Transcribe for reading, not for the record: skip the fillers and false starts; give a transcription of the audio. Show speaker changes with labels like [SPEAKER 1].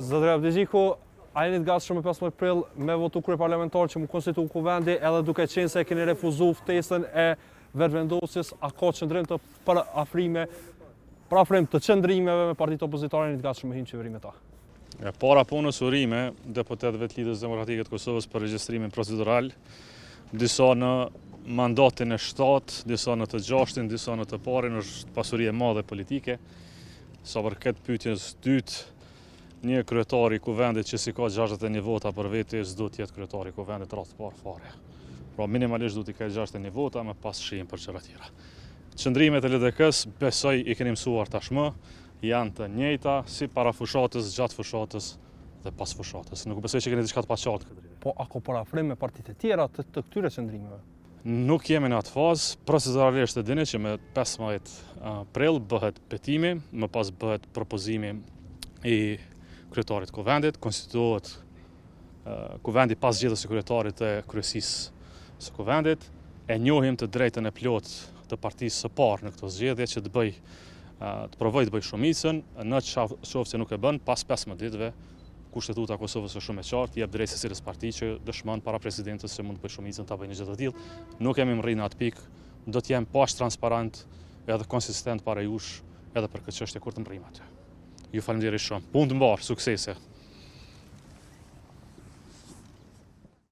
[SPEAKER 1] Zotëri Abdixhiku, a jeni të gatshëm me 15 prill me votu kryeparlamentar që mu konstitu kuvendi, edhe duke qenë se keni refuzuar ftesën e vendosjes, a ka qëndrim të parafrim të qëndrimeve me partitë opozitare, jeni të gatshëm me hinë qeveri me ta?
[SPEAKER 2] Para punës urime, deputetëve të Lidhjes Demokratike të Kosovës për regjistrimin procedural, disa në mandatin e 7, disa në të 6, disa në të parin, është pasuri e madhe politike. Sa për këtë pyetjes dytë, një kryetari i kuvendit që si ka 61 vota për vete, s'do të jetë kryetari i kuvendit rast parë fare. Pra minimalisht do t'i ketë 61 vota me pas shihen për çfarë tjera. Qëndrimet e LDK-s besoj i keni mësuar tashmë, janë të njëjta si para fushatës, gjatë fushatës dhe pas fushatës. Nuk besoj që keni diçka të paqartë këtë drejtim.
[SPEAKER 1] Po a ka parafrim me partitë e tjera të këtyre qëndrimeve?
[SPEAKER 2] Nuk jemi në atë fazë, proceduralisht e dini që me 15 prill bëhet petimi, më pas bëhet propozimi i kryetarit të kuvendit, konstituohet kuvendi pas zgjedhjes së kryetarit e kryesisë së kuvendit, e njohim të drejtën e plotë të partisë së parë në këto zgjedhje që të provojë të bëjë shumicën, në qoftë se nuk e bën, pas 15 ditëve Kushtetuta e Kosovës është shumë e qartë, jep drejtë secilës parti që dëshmon para presidentës se mund të bëjë shumicën ta bëjë një gjë të tillë. Nuk kemi rrinë në atë pikë, do të jem pas transparent edhe konsistent para jush edhe për këtë çështje kur të mrim aty. Ju falenderoj shumë. Punë të mbar, suksese.